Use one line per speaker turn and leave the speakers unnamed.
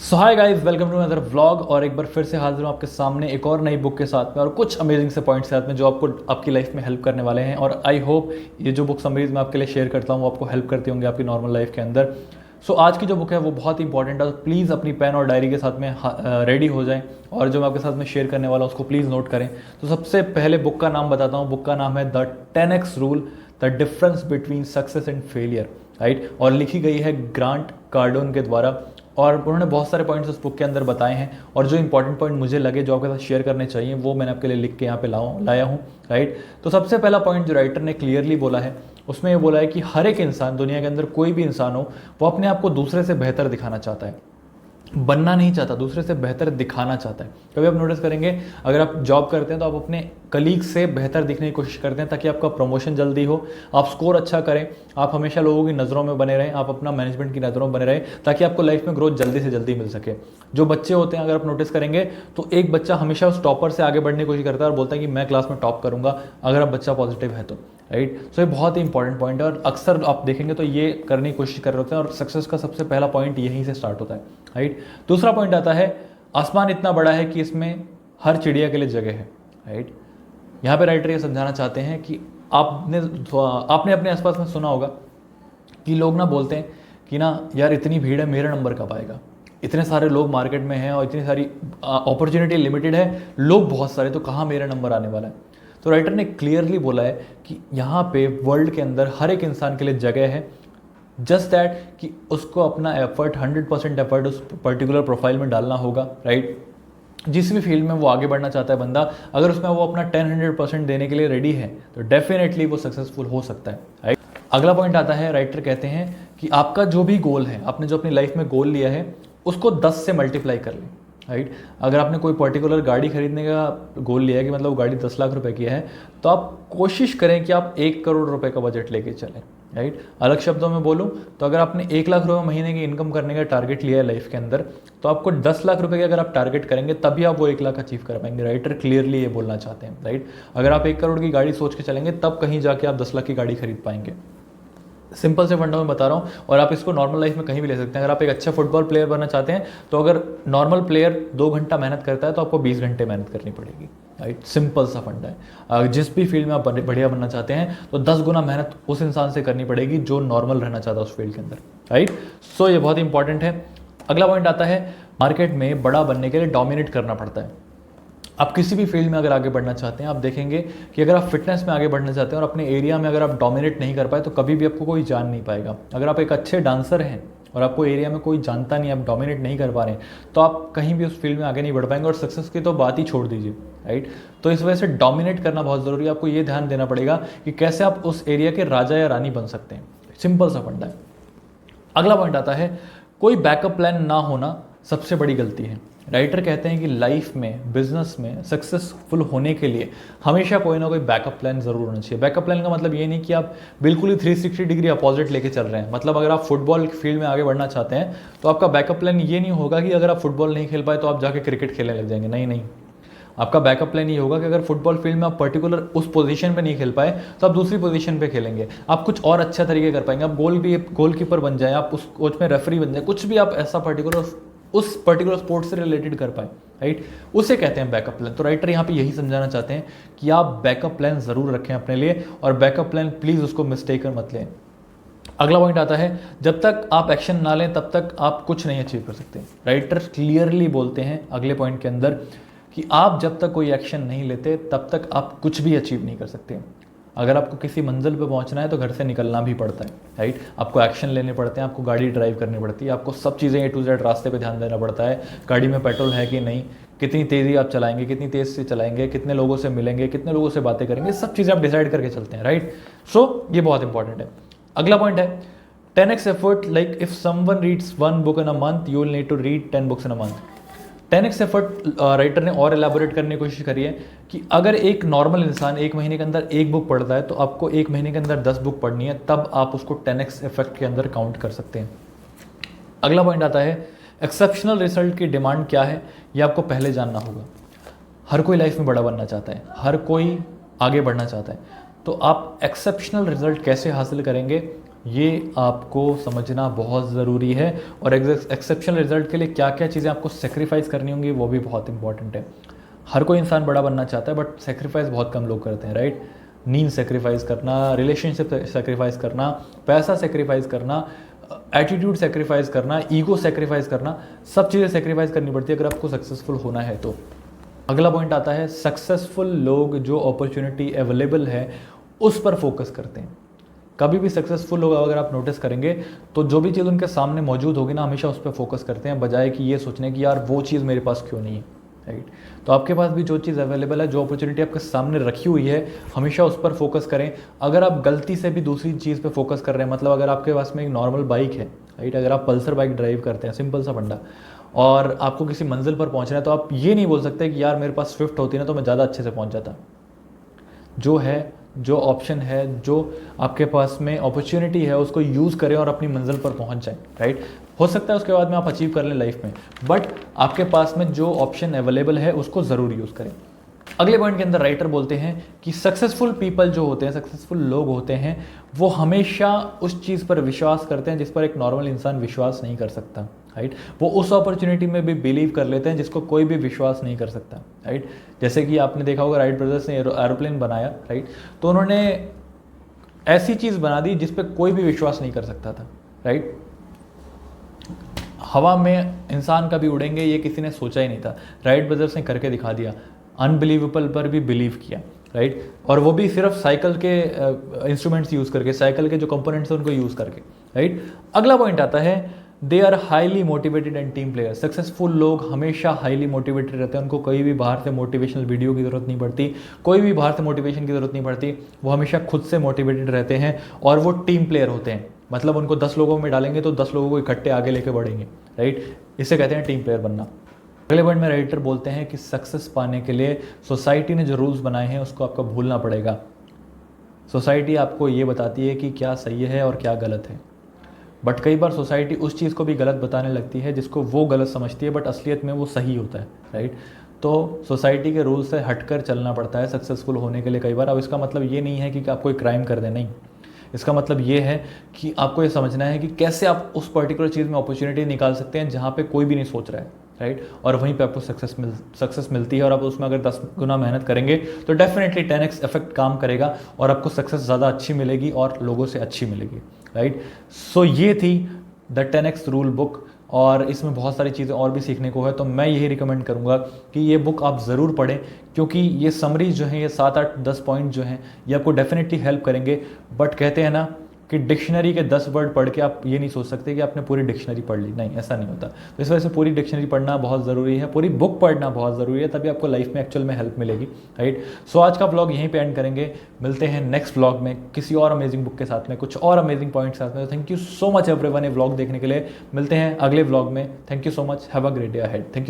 So hi guys, welcome to another vlog. और एक बार फिर से हाजिर हूँ आपके सामने एक और नई बुक के साथ में और कुछ अमेजिंग से पॉइंट्स के साथ में जो आपको आपकी लाइफ में हेल्प करने वाले हैं। और आई होप ये जो बुक समरीज मैं आपके लिए शेयर करता हूँ वो आपको हेल्प करती होंगे आपकी नॉर्मल लाइफ के अंदर। सो आज की जो बुक है वो बहुत ही इंपॉर्टेंट है, तो प्लीज़ अपनी पेन और डायरी के साथ में रेडी हो जाएं और जो मैं आपके साथ में शेयर करने वाला हूँ उसको प्लीज़ नोट करें। तो सबसे पहले बुक का नाम बताता हूँ। बुक का नाम है the 10x rule, the difference between success and failure, right. और लिखी गई है ग्रांट कार्डोन के द्वारा। और उन्होंने बहुत सारे पॉइंट्स उस बुक के अंदर बताए हैं और जो इंपॉर्टेंट पॉइंट मुझे लगे जो आपके साथ शेयर करने चाहिए वो मैंने आपके लिए लिख के यहाँ पे लाया हूँ, राइट। तो सबसे पहला पॉइंट जो राइटर ने क्लियरली बोला है उसमें ये बोला है कि हर एक इंसान, दुनिया के अंदर कोई भी इंसान हो, वो अपने आप को दूसरे से बेहतर दिखाना चाहता है, बनना नहीं चाहता, दूसरे से बेहतर दिखाना चाहता है। कभी आप नोटिस करेंगे अगर आप जॉब करते हैं तो आप अपने कलीग से बेहतर दिखने की कोशिश करते हैं ताकि आपका प्रमोशन जल्दी हो, आप स्कोर अच्छा करें, आप हमेशा लोगों की नज़रों में बने रहें, आप अपना मैनेजमेंट की नज़रों में बने रहें ताकि आपको लाइफ में ग्रोथ जल्दी से जल्दी मिल सके। जो बच्चे होते हैं अगर आप नोटिस करेंगे तो एक बच्चा हमेशा उस टॉपर से आगे बढ़ने की कोशिश करता है और बोलता है कि मैं क्लास में टॉप करूँगा, अगर आप बच्चा पॉजिटिव है तो, राइट। सो ये बहुत ही इंपॉर्टेंट पॉइंट है और अक्सर आप देखेंगे तो ये करने की कोशिश कर रहे होते हैं और सक्सेस का सबसे पहला पॉइंट यहीं से स्टार्ट होता है, राइट। दूसरा पॉइंट आता है आसमान इतना बड़ा है कि इसमें हर चिड़िया के लिए जगह है, राइट। यहाँ पे राइटर ये समझाना चाहते हैं कि आपने अपने आसपास में सुना होगा कि लोग ना बोलते हैं कि ना यार इतनी भीड़ है, मेरा नंबर कब आएगा, इतने सारे लोग मार्केट में हैं और इतनी सारी अपॉर्चुनिटी लिमिटेड है, लोग बहुत सारे, तो कहाँ मेरा नंबर आने वाला है। तो राइटर ने क्लियरली बोला है कि यहाँ पे वर्ल्ड के अंदर हर एक इंसान के लिए जगह है, जस्ट दैट कि उसको अपना एफर्ट 100% एफर्ट उस पर्टिकुलर प्रोफाइल में डालना होगा, राइट। जिस भी फील्ड में वो आगे बढ़ना चाहता है बंदा, अगर उसमें वो अपना 10-100% देने के लिए रेडी है तो डेफिनेटली वो सक्सेसफुल हो सकता है, राइट। अगला पॉइंट आता है, राइटर कहते हैं कि आपका जो भी गोल है, आपने जो अपनी लाइफ में गोल लिया है उसको 10 से मल्टीप्लाई कर लें, राइट। अगर आपने कोई पर्टिकुलर गाड़ी खरीदने का गोल लिया है कि मतलब वो गाड़ी 10 लाख रुपए की है तो आप कोशिश करें कि आप 1 करोड़ रुपए का बजट लेके चलें, राइट। अलग शब्दों में बोलूं तो अगर आपने 1 लाख रुपए महीने की इनकम करने का टारगेट लिया है लाइफ के अंदर तो आपको 10 लाख रुपए के अगर आप टारगेट करेंगे तभी आप वो 1 लाख अचीव कर पाएंगे। राइटर क्लियरली ये बोलना चाहते हैं, राइट। अगर आप 1 करोड़ की गाड़ी सोच के चलेंगे तब कहीं जाके आप 10 लाख की गाड़ी खरीद पाएंगे। सिंपल से फंडा में बता रहा हूँ और आप इसको नॉर्मल लाइफ में कहीं भी ले सकते हैं। अगर आप एक अच्छा फुटबॉल प्लेयर बनना चाहते हैं तो अगर नॉर्मल प्लेयर 2 घंटा मेहनत करता है तो आपको 20 घंटे मेहनत करनी पड़ेगी, राइट। सिंपल सा फंडा है। जिस भी फील्ड में आप बढ़िया बनना चाहते हैं तो 10 गुना मेहनत उस इंसान से करनी पड़ेगी जो नॉर्मल रहना चाहता है उस फील्ड के अंदर, राइट। सो ये बहुत इंपॉर्टेंट है। अगला पॉइंट आता है, मार्केट में बड़ा बनने के लिए डोमिनेट करना पड़ता है। आप किसी भी फील्ड में अगर आगे बढ़ना चाहते हैं, आप देखेंगे कि अगर आप फिटनेस में आगे बढ़ना चाहते हैं और अपने एरिया में अगर आप डोमिनेट नहीं कर पाए तो कभी भी आपको कोई जान नहीं पाएगा। अगर आप एक अच्छे डांसर हैं और आपको एरिया में कोई जानता नहीं, आप डोमिनेट नहीं कर पा रहे हैं तो आप कहीं भी उस फील्ड में आगे नहीं बढ़ पाएंगे और सक्सेस की तो बात ही छोड़ दीजिए, राइट। तो इस वजह से डोमिनेट करना बहुत ज़रूरी है। आपको ये ध्यान देना पड़ेगा कि कैसे आप उस एरिया के राजा या रानी बन सकते हैं। सिंपल सा फंडा है। अगला पॉइंट आता है, कोई बैकअप प्लान ना होना सबसे बड़ी गलती है। राइटर कहते हैं कि लाइफ में, बिजनेस में सक्सेसफुल होने के लिए हमेशा कोई ना कोई बैकअप प्लान जरूर होना चाहिए। बैकअप प्लान का मतलब ये नहीं कि आप बिल्कुल ही 360 डिग्री अपोजिट लेके चल रहे हैं। मतलब अगर आप फुटबॉल फील्ड में आगे बढ़ना चाहते हैं तो आपका बैकअप प्लान ये नहीं होगा कि अगर आप फुटबॉल नहीं खेल पाए तो आप जाके क्रिकेट खेलने लग जाएंगे। नहीं, आपका बैकअप प्लान ये होगा कि अगर फुटबॉल फील्ड में आप पर्टिकुलर उस पोजीशन पे नहीं खेल पाए तो आप दूसरी पोजीशन पे खेलेंगे, आप कुछ और अच्छा तरीके कर पाएंगे, आप गोलकीपर बन जाए, आप उस कोच में रेफरी बन जाए, कुछ भी आप ऐसा उस पर्टिकुलर स्पोर्ट से रिलेटेड कर पाए, राइट। उसे कहते हैं बैकअप प्लान। तो राइटर यहाँ पे यही समझाना चाहते हैं कि आप बैकअप प्लान जरूर रखें अपने लिए और बैकअप प्लान प्लीज उसको मिस्टेकन मत लें। अगला पॉइंट आता है, जब तक आप एक्शन ना लें तब तक आप कुछ नहीं अचीव कर सकते। राइटर क्लियरली बोलते हैं अगले पॉइंट के अंदर कि आप जब तक कोई एक्शन नहीं लेते तब तक आप कुछ भी अचीव नहीं कर सकते। अगर आपको किसी मंजिल पे पहुंचना है तो घर से निकलना भी पड़ता है, राइट। आपको एक्शन लेने पड़ते हैं, आपको गाड़ी ड्राइव करनी पड़ती है, आपको सब चीज़ें A to Z रास्ते पे ध्यान देना पड़ता है। गाड़ी में पेट्रोल है कि नहीं, कितनी तेज़ी आप चलाएंगे, कितनी तेज़ से चलाएंगे, कितने लोगों से मिलेंगे, कितने लोगों से बातें करेंगे, सब चीज़ें आप डिसाइड करके चलते हैं, राइट। सो ये बहुत इंपॉर्टेंट है। अगला पॉइंट है 10x effort, like if someone reads 1 book in a month you will need to read 10 books in a month। 10x effort writer ने और एलैबोरेट करने की कोशिश करी है कि अगर एक नॉर्मल इंसान 1 महीने के अंदर 1 बुक पढ़ता है तो आपको 1 महीने के अंदर 10 बुक पढ़नी है, तब आप उसको 10x इफेक्ट के अंदर काउंट कर सकते हैं। अगला पॉइंट आता है, एक्सेप्शनल रिजल्ट की डिमांड क्या है ये आपको पहले जानना होगा। हर कोई लाइफ में बड़ा बनना चाहता है, हर कोई आगे बढ़ना चाहता है, तो आप एक्सेप्शनल रिजल्ट कैसे हासिल करेंगे ये आपको समझना बहुत ज़रूरी है। और एक्सेप्शनल रिजल्ट के लिए क्या क्या चीज़ें आपको सेक्रीफाइस करनी होंगी वो भी बहुत इंपॉर्टेंट है। हर कोई इंसान बड़ा बनना चाहता है, बट सेक्रीफाइस बहुत कम लोग करते हैं, राइट। नींद सेक्रीफाइस करना, रिलेशनशिप सेक्रीफाइस करना, पैसा सेक्रीफाइस करना, एटीट्यूड सेक्रीफाइस करना, ईगो सेक्रीफाइस करना, सब चीज़ें सेक्रीफाइस करनी पड़ती है अगर आपको सक्सेसफुल होना है तो। अगला पॉइंट आता है, सक्सेसफुल लोग जो अपॉर्चुनिटी अवेलेबल है उस पर फोकस करते हैं। कभी भी सक्सेसफुल लोग अगर आप नोटिस करेंगे तो जो भी चीज़ उनके सामने मौजूद होगी ना, हमेशा उस पर फोकस करते हैं, बजाय कि ये सोचने कि यार वो चीज़ मेरे पास क्यों नहीं है, राइट। तो आपके पास भी जो चीज़ अवेलेबल है, जो अपॉर्चुनिटी आपके सामने रखी हुई है, हमेशा उस पर फोकस करें। अगर आप गलती से भी दूसरी चीज़ पे फोकस कर रहे हैं, मतलब अगर आपके पास में एक नॉर्मल बाइक है, राइट, अगर आप पल्सर बाइक ड्राइव करते हैं, सिंपल सा फंडा, और आपको किसी मंजिल पर पहुंचना है, तो आप ये नहीं बोल सकते कि यार मेरे पास स्विफ्ट होती ना तो मैं ज़्यादा अच्छे से पहुंच जाता। जो है, जो ऑप्शन है, जो आपके पास में अपॉर्चुनिटी है, उसको यूज़ करें और अपनी मंजिल पर पहुंच जाएं, राइट। हो सकता है उसके बाद में आप अचीव कर लें लाइफ में, बट आपके पास में जो ऑप्शन अवेलेबल है उसको ज़रूर यूज़ करें। अगले पॉइंट के अंदर राइटर बोलते हैं कि सक्सेसफुल पीपल जो होते हैं, सक्सेसफुल लोग होते हैं, वो हमेशा उस चीज़ पर विश्वास करते हैं जिस पर एक नॉर्मल इंसान विश्वास नहीं कर सकता, राइट। वो उस अपॉर्चुनिटी में भी बिलीव कर लेते हैं जिसको कोई भी विश्वास नहीं कर सकता, राइट। जैसे कि आपने देखा होगा राइट ब्रदर्स ने एरोप्लेन बनाया, राइट, तो उन्होंने ऐसी चीज़ बना दी जिस पर कोई भी विश्वास नहीं कर सकता था, राइट। हवा में इंसान कभी उड़ेंगे ये किसी ने सोचा ही नहीं था, राइट ब्रदर्स ने करके दिखा दिया, अनबिलीवेबल पर भी बिलीव किया, राइट। और वो भी सिर्फ साइकिल के इंस्ट्रूमेंट्स यूज़ करके, साइकिल के जो कंपोनेंट्स हैं उनको यूज़ करके, राइट। अगला पॉइंट आता है, they are highly motivated and team player. Successful लोग हमेशा हाईली मोटिवेटेड रहते हैं, उनको कोई भी बाहर से मोटिवेशनल वीडियो की ज़रूरत नहीं पड़ती, कोई भी बाहर से मोटिवेशन की ज़रूरत नहीं पड़ती, वो हमेशा खुद से मोटिवेटेड रहते हैं, और वो टीम प्लेयर होते हैं। मतलब उनको 10 लोगों में डालेंगे तो 10 लोगों को इकट्ठे आगे लेके बढ़ेंगे, राइट। इसे कहते हैं टीम प्लेयर बनना। अगले पॉइंट में राइटर बोलते हैं कि सक्सेस पाने के लिए सोसाइटी ने जो रूल्स बनाए हैं उसको आपको भूलना पड़ेगा। सोसाइटी आपको ये बताती है कि क्या सही है और क्या गलत है, बट कई बार सोसाइटी उस चीज़ को भी गलत बताने लगती है जिसको वो गलत समझती है, बट असलियत में वो सही होता है, राइट। तो सोसाइटी के रूल से हटकर चलना पड़ता है सक्सेसफुल होने के लिए कई बार। अब इसका मतलब ये नहीं है कि आप कोई क्राइम कर दें, नहीं। इसका मतलब ये है कि आपको ये समझना है कि कैसे आप उस पर्टिकुलर चीज़ में अपॉर्चुनिटी निकाल सकते हैं जहाँ पे कोई भी नहीं सोच रहा है, राइट। और वहीं पे आपको सक्सेस मिलती है, और आप उसमें अगर 10 गुना मेहनत करेंगे तो डेफिनेटली 10x इफेक्ट काम करेगा और आपको सक्सेस ज़्यादा अच्छी मिलेगी और लोगों से अच्छी मिलेगी, राइट। सो ये थी द 10x रूल बुक, और इसमें बहुत सारी चीज़ें और भी सीखने को है। तो मैं यही रिकमेंड करूँगा कि ये बुक आप ज़रूर पढ़ें, क्योंकि ये समरीज जो हैं, ये 7, 8, 10 पॉइंट जो हैं, ये आपको डेफिनेटली हेल्प करेंगे। बट कहते हैं ना कि डिक्शनरी के 10 वर्ड पढ़ के आप ये नहीं सोच सकते कि आपने पूरी डिक्शनरी पढ़ ली, नहीं, ऐसा नहीं होता। तो इस वजह से पूरी डिक्शनरी पढ़ना बहुत ज़रूरी है, पूरी बुक पढ़ना बहुत ज़रूरी है, तभी आपको लाइफ में एक्चुअल में हेल्प मिलेगी, राइट। सो आज का व्लॉग यहीं पे एंड करेंगे, मिलते हैं नेक्स्ट व्लॉग में किसी और अमेजिंग बुक के साथ में, कुछ और अमेजिंग पॉइंट के साथ में। Thank you so much everyone ये व्लॉग देखने के लिए, मिलते हैं अगले व्लॉग में। Thank you so much, have a great day ahead. Thank you.